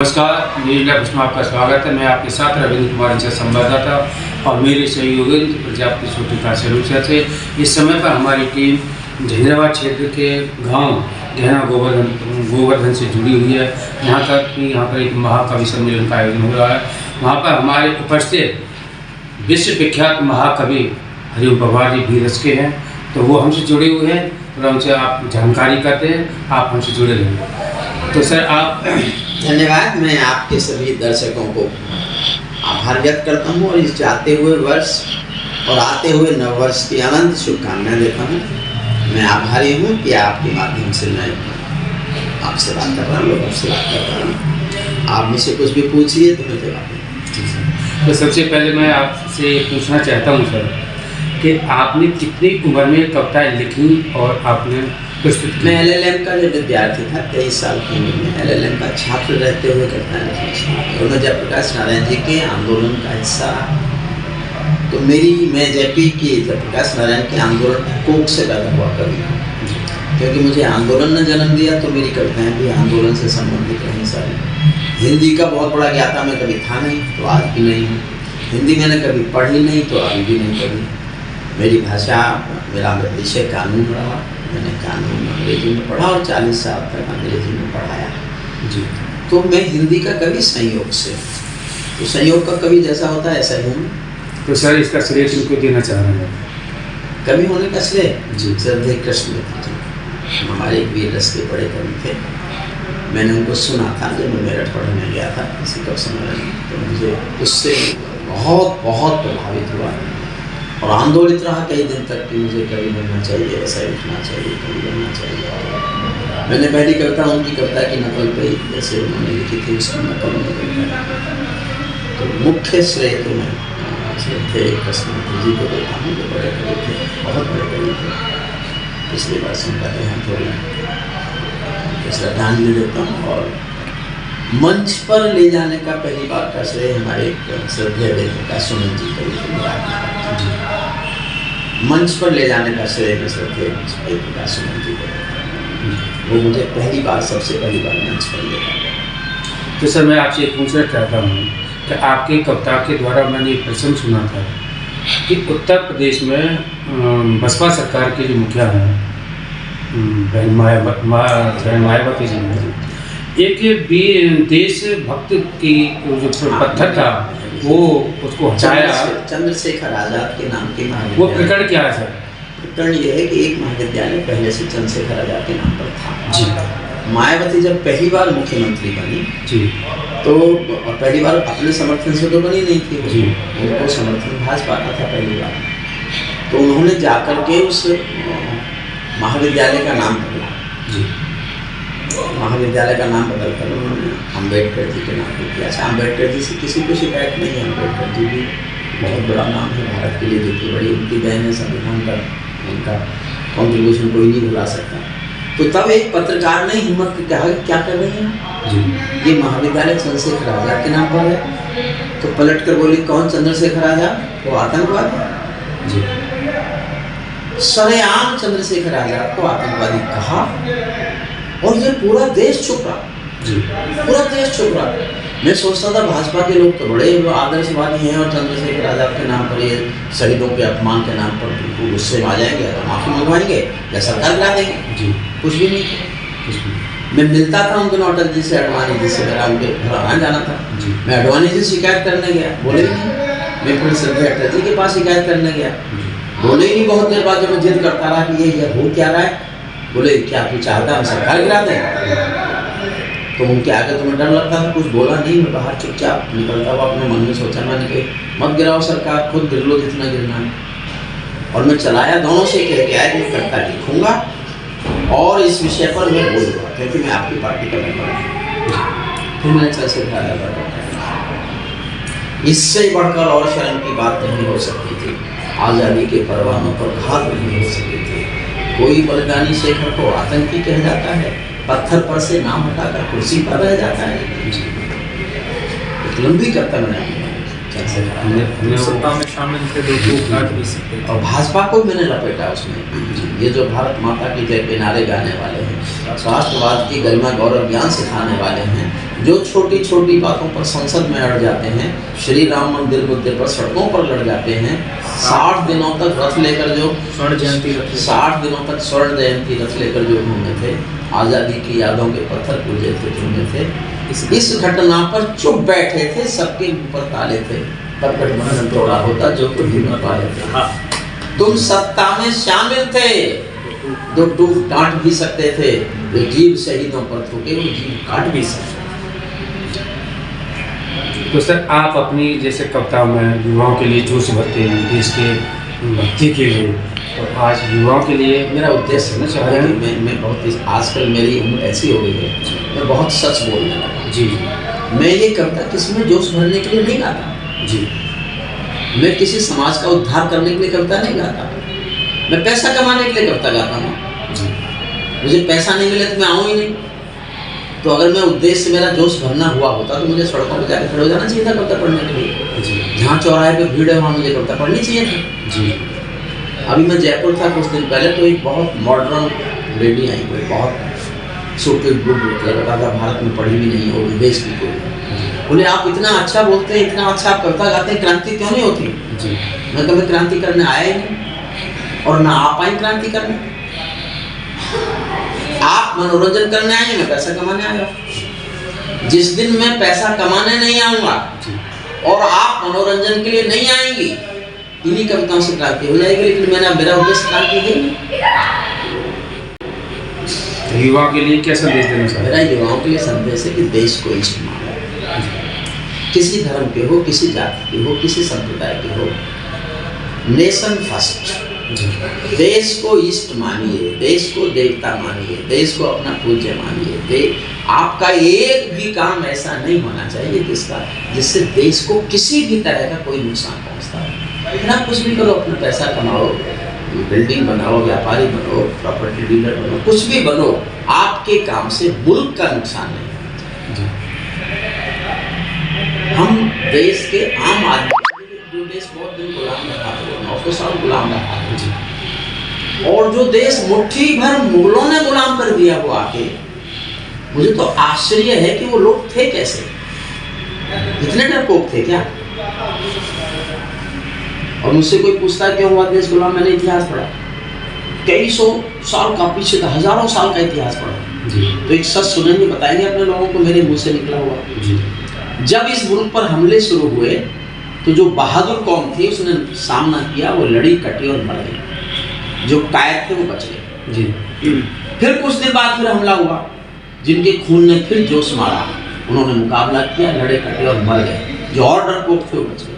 नमस्कार, news lab में आपका स्वागत है। मैं आपके साथ रविंद्र कुमार इनसे संवाददाता और मेरे सहयोगी प्रजापति छोटिका सलूसिया से। इस समय पर हमारी टीम झंझावात क्षेत्र के गांव गहना गोवर्धन से जुड़ी हुई है। यहाँ तक कि यहाँ पर एक महाकवि सम्मेलन का आयोजन हो रहा है। वहाँ पर हमारे उपस्थित विश्व विख्यात महाकवि हरिओम पवार जी भी रस के हैं, तो वो हमसे जुड़े हुए हैं। तो उनसे आप जानकारी करते हैं, आप हमसे जुड़े रहेंगे। तो सर आप धन्यवाद। मैं आपके सभी दर्शकों को आभार व्यक्त करता हूँ और इस जाते हुए वर्ष और आते हुए नव वर्ष की अनंत शुभकामनाएं देता हूँ। मैं आभारी हूँ कि आपके माध्यम से मैं आपसे बात कर रहा हूँ, लोगों से बात कर रहा हूँ। आप मुझसे कुछ भी पूछिए तो मैं जवाब दूँ। तो सबसे पहले मैं आपसे पूछना चाहता हूँ सर कि आपने कितनी उम्र में कविताएँ लिखी और आपने प्रस्तुत की? मैं LLM का जब विद्यार्थी था 23 साल की उम्र में LLM का छात्र रहते हुए कविताएं लिखी और मैं जयप्रकाश नारायण जी के आंदोलन का हिस्सा। तो मैं जयपी के जयप्रकाश नारायण के आंदोलन की कोख से पैदा हुआ कवि, क्योंकि मुझे आंदोलन ने जन्म दिया तो मेरी कविताएं भी आंदोलन से संबंधित रहीं सारी। हिंदी का बहुत बड़ा ज्ञाता मैं कभी था नहीं, तो आज भी नहीं हूँ। हिंदी मैंने कभी पढ़ी नहीं, तो अभी भी नहीं पढ़ी। मेरी भाषा, मेरा विषय कानून रहा। मैंने कानून अंग्रेजी में पढ़ा और 40 साल तक अंग्रेजी में पढ़ाया जी। तो मैं हिंदी का कवि संयोग से, तो संयोग का कवि जैसा होता है ऐसा ही हूँ। तो सर इसका श्रेय किनको देना चाह रहे हैं? कवि होने का श्रेय जी श्रद्धेय कृष्ण जी, हमारे वीर रस के बड़े कवि थे। मैंने उनको सुना था जब मैं मेरठ पढ़ने गया था किसी कवि सम्मेलन में, तो मुझे उससे बहुत बहुत प्रभावित हुआ और आंदोलित रहा कई दिन तक कि मुझे कवि बनना चाहिए, ऐसा लिखना चाहिए, कवि बनना चाहिए। मैंने पहली कविता उनकी कविता की नकल पे, जैसे उन्होंने लिखी थी उसकी नकल में कविता। तो मुख्य श्रेय तो मैं श्रद्धेय कृष्ण जी को देता हूँ, जो बड़े कवि थे, बहुत बड़े कवि थे। पिछली बार सुनता थे हम थोड़ी श्रद्धांजलि देता हूँ। और मंच पर ले जाने का पहली बार का श्रेय हमारे श्रद्धेय लेखिका सुमन जी को। मंच पर ले जाने का श्रेय में श्रद्धेय लेखिका सुमन जी को। वो मुझे पहली बार, सबसे पहली बार मंच पर ले गया। तो सर मैं आपसे पूछना चाहता हूँ कि आपकी कविता के द्वारा मैंने एक प्रश्न सुना था कि उत्तर प्रदेश में बसपा सरकार के जो मुखिया हैं बहन मायावती जी ने एक देशभक्त की जो पत्थर था वो उसको हटाया। चंद्रशेखर आजाद के नाम के वो प्रकरण क्या है सर? प्रकरण ये है कि एक महाविद्यालय पहले से चंद्रशेखर आजाद के नाम पर था जी। मायावती जब पहली बार मुख्यमंत्री बनी जी, तो पहली बार अपने समर्थन से तो बनी नहीं थी जी, उनको समर्थन भाजपा का था पहली बार। तो उन्होंने जाकर के उस महाविद्यालय का नाम बदला जी। महाविद्यालय का नाम बदल कर उन्होंने अम्बेडकर जी के नाम पर किया। अच्छा, अम्बेडकर जी से किसी को शिकायत नहीं है। अम्बेडकर जी भी बहुत बड़ा नाम है भारत के लिए, जितनी बड़ी उनकी बहन है संविधान का, उनका कॉन्ट्रीब्यूशन कोई नहीं भुला सकता। तो तब एक पत्रकार ने हिम्मत की कहा क्या कर रहे हैं जी, ये महाविद्यालय चंद्रशेखर आजाद के नाम पर है। तो पलट कर बोली कौन चंद्रशेखर आजाद? वो आतंकवादी जी। सरेआम चंद्रशेखर आजाद को आतंकवादी कहा और ये पूरा देश चुप रहा जी, पूरा देश चुप रहा। मैं सोचता था भाजपा के लोग तो बड़े आदर्शवादी हैं और चंद्रशेखर आजाद के नाम पर, ये शहीदों के अपमान के नाम पर बिल्कुल गुस्से में आ जाएंगे और माफ़ी मंगवाएंगे या सरकार गिरा देंगे जी। कुछ भी नहीं, कुछ भी। मैं मिलता था उन दिनों अटल जी से, अडवाणी जी से, मेरा उनके घर आना जाना था जी। मैं अडवाणी जी से शिकायत करने गया, बोले ही नहीं। मैं फिर श्रद्धेय अटल जी के पास शिकायत करने गया, बोले ही नहीं। बहुत देर बाद जब मैं जिद करता रहा कि ये हो क्या रहा है, बोले क्या तू चाहता है सरकार गिरा दें? तो उनके आगे तो मैं डर लगता था, कुछ बोला नहीं। मैं बाहर चुपचाप निकलता हुआ अपने मन में सोचा मैंने कि मत गिराओ सरकार, खुद गिर लो जितना गिरना है। और मैं चलाया, दोनों से कह के आया कि कविता लिखूंगा और इस विषय पर मैं बोलूँगा, क्योंकि मैं आपकी पार्टी का मेंबर हूँ। फिर मैंने चंद्रशेखर आजाद पर, इससे बढ़कर और शर्म की बात नहीं हो सकती थी। आज़ादी के परवानों पर घात नहीं हो सकती थी। कोई बलिदानी शेखर को आतंकी कह जाता है, पत्थर पर से नाम हटाकर कुर्सी पर रह जाता है। एक लंबी कविता मैंने सत्ता में शामिल थे और भाजपा को मैंने लपेटा उसमें। ये जो भारत माता की जय के नारे गाने वाले हैं, राष्ट्रवाद की गरिमा गौरव ज्ञान सिखाने वाले हैं, जो छोटी छोटी बातों पर संसद में अड़ जाते हैं, श्री राम मंदिर मुद्दे पर सड़कों पर लड़ जाते हैं, 60 दिनों तक रथ लेकर जो 60 दिनों तक स्वर्ण जयंती रथ लेकर जो घूमे थे, आज़ादी की यादों के पत्थर पूजे थे चूमे थे, इस घटना पर चुप बैठे थे, सबके ऊपर ताले थे, तब गठबंधन तोड़ा होता जो कुछ भी न पाए थे। तुम सत्ता में शामिल थे, जो टूट काट भी सकते थे, जो जीव शहीदों पर थूके वो जीव काट भी सकते। तो सर आप अपनी जैसे कविता में युवाओं के लिए जोश भरते हैं, देश के भक्ति के लिए, और आज युवाओं के लिए मेरा उद्देश्य है ना चाह रहा है कि मैं बहुत आजकल मेरी उम्र ऐसी हो गई है, मैं बहुत सच बोलने लगा। जी मैं ये कविता किसी में जोश भरने के लिए नहीं गाता जी, मैं किसी समाज का उद्धार करने के लिए कविता नहीं गाता, मैं पैसा कमाने के लिए कविता गाता हूँ जी। मुझे पैसा नहीं मिले तो मैं आऊँ ही नहीं। तो अगर मैं उद्देश्य मेरा जोश भरना हुआ होता तो मुझे सड़कों पर जाकर खड़े हो जाना चाहिए था कविता पढ़ने के लिए जी। जहाँ चौराहे पे भीड़ है वहाँ मुझे कविता पढ़नी चाहिए थी जी। अभी मैं जयपुर था कुछ दिन पहले, तो एक बहुत मॉडर्न लेडी आई, कोई बहुत सूटेड बुक लगा था, भारत में पढ़ी भी नहीं हो, विदेश की कोई। बोले आप इतना अच्छा बोलते हैं, इतना अच्छा आप कविता गाते हैं, क्रांति क्यों नहीं होती? जी। मैं कभी क्रांति करने आया ही नहीं और ना आ पाई क्रांति करने। आप मनोरंजन करने आए, मैं पैसा कमाने आया। जिस दिन मैं पैसा कमाने नहीं आऊंगा और आप मनोरंजन के लिए नहीं आएंगी, इन्हीं कविताओं से क्रांति हो जाएगी। लेकिन मेरा उद्देश्य क्रांति है नहीं। युवा के लिए क्या संदेश देना चाहते हैं? मेरा युवाओं के लिए संदेश है कि देश को इष्ट मानो, किसी धर्म के हो, किसी जाति के हो, किसी संप्रदाय के हो, नेशन फर्स्ट। देश को इष्ट मानिए, देश को देवता मानिए, देश को अपना पूज्य मानिए। आपका एक भी काम ऐसा नहीं होना चाहिए जिससे देश को किसी भी तरह का कोई नुकसान पहुंचता है। फिर आप कुछ भी करो, अपना पैसा कमाओ, बिल्डिंग बनाओ, व्यापारी बनो, प्रॉपर्टी डीलर बनो, कुछ भी बनो, आपके काम से मुल्क का नुकसान नहीं। हम देश के आम आदमी, जो देश बहुत दिन गुलाम रहा है, 900 साल गुलाम रहा है, और जो देश मुट्ठी भर मुगलों ने गुलाम कर दिया वो आके, मुझे तो आश्चर्य है कि वो लोग थे कैसे, इतने डरपोक थे क्या? और मुझसे कोई पूछता क्यों हुआ देश गुलाम, मैंने इतिहास पढ़ा, कई सौ साल का, पीछे का हजारों साल का इतिहास पढ़ा जी। तो एक सच सुनेंगे, बताएंगे अपने लोगों को, मेरे मुंह से निकला हुआ जी। जब इस मुल्क पर हमले शुरू हुए तो जो बहादुर कौम थी उसने सामना किया, वो लड़ी, कटी और मर गई। जो कायर थे वो बच गए जी। फिर कुछ दिन बाद फिर हमला हुआ, जिनके खून ने फिर जोश मारा, उन्होंने मुकाबला किया, लड़े, कटे और मर गए। जो और डरपोक थे वो बच गए।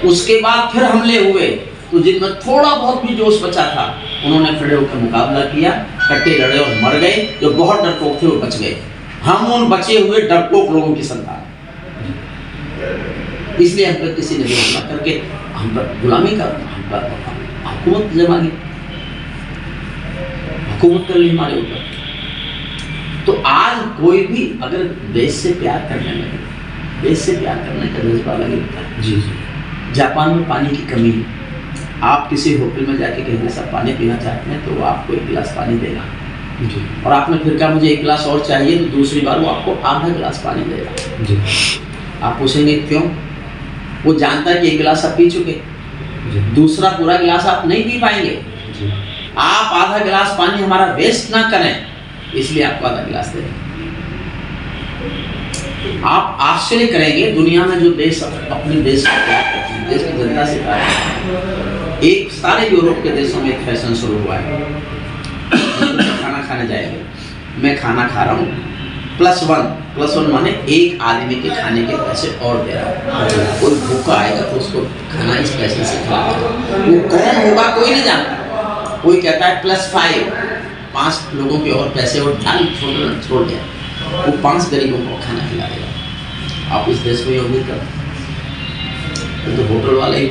उसके बाद फिर हमले हुए तो जिनमें थोड़ा बहुत भी जोश बचा था, उन्होंने खड़े होकर मुकाबला किया, कटे, लड़े और मर गए। जो बहुत डरपोक थे वो बच गए। हम उन बचे हुए डरपोक लोगों की संतान, इसलिए हम पर किसी ने भी हमला करके हम पर गुलामी का हुकूमत जमा ली, हुकूमत कर ली हमारे ऊपर। तो आज कोई भी अगर देश से प्यार करने लगे, देश से प्यार करने का जज्बा लगे जी। जापान में पानी की कमी है, आप किसी होटल में जाके कहेंगे सब पानी पीना चाहते हैं तो वो आपको एक गिलास पानी देगा जी। और आपने फिर कहा मुझे एक गिलास और चाहिए, तो दूसरी बार वो आपको आधा गिलास पानी देगा जी। आप पूछेंगे क्यों? वो जानता है कि एक गिलास आप पी चुके, दूसरा पूरा गिलास आप नहीं पी पाएंगे जी। आप आधा गिलास पानी हमारा वेस्ट ना करें, इसलिए आपको आधा गिलास दें। आप आश्चर्य करेंगे, दुनिया में जो देश अपने देश को प्यार करते हैं, देश की जनता से प्यार करते हैं, एक सारे यूरोप के देशों में एक फैशन शुरू हुआ है, खाना खाने जाएंगे, मैं खाना खा रहा हूँ, +1 माने एक आदमी के खाने के पैसे और दे रहा हूँ। कोई भूखा आएगा तो उसको खाना इस पैसे से खिलाता, वो कौन होगा कोई नहीं जानता। कोई कहता है +5 लोगों के और पैसे और छोड़ दिया, वो 5 गरीबों को खाना खिला देगा। आप इस देश को ये उम्मीद करते, तो होटल वाले ही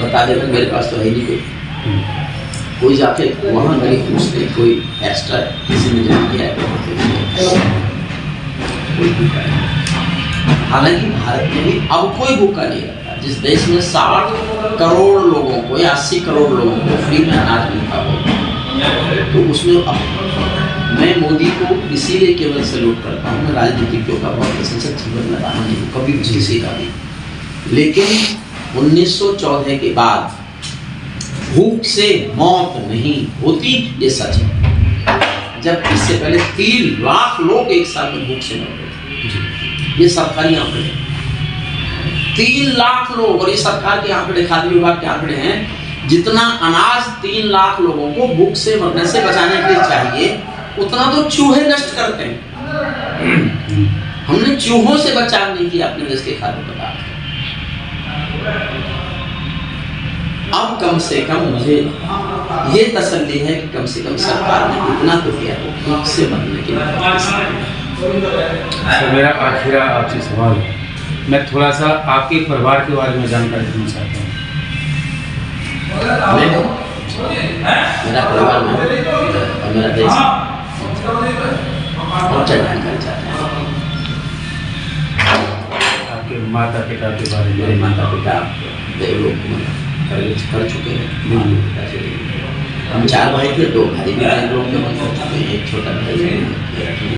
बता देगा मेरे पास तो है नहीं कोई जाके वहाँ गरीब पूछते कोई एक्स्ट्रा किसी ने जमा किया है, कोई भूखा है। हालांकि भारत में भी अब कोई भूखा नहीं रहता। जिस देश में 60 करोड़ लोगों को या 80 करोड़ लोगों को फ्री में अनाज मिलता हो, तो उसमें अब मैं मोदी को इसीलिए केवल सैल्यूट करता हूँ, मैं राजनीतिज्ञों का बहुत प्रशंसक जीवन में रहा नहीं हूँ कभी भी किसी का भी, लेकिन 1914 के बाद भूख से मौत नहीं होती, ये सच है। जब इससे पहले 3 लाख लोग एक साल में भूख से मर गए, ये सरकारी आंकड़े 3 लाख लोग, और ये सरकार के आंकड़े, खाद्य विभाग के आंकड़े हैं। जितना अनाज 3 लाख लोगों को भूख से मरने से बचाने के लिए चाहिए, उतना तो चूहे नष्ट करते हैं। हमने चूहों से बचाव नहीं किया अपने देश के खाद्य पदार्थ। अब कम से कम मुझे ये तसल्ली है कि कम से कम सरकार ने इतना तो किया हो भूख से मरने के लिए। तो मेरा आखिरी आपसे सवाल है, मैं थोड़ा सा आपके परिवार के बारे में जानकारी देना चाहता हूँ। मेरा परिवार में और मेरा देश और जानकारी चाहते हैं। आपके माता पिता के बारे में? मेरे माता पिता देवलोक में कर चुके हैं। हम 4 भाई थे, 2 भाई भी देवलोक में कर चुके हैं, एक छोटा भाई है।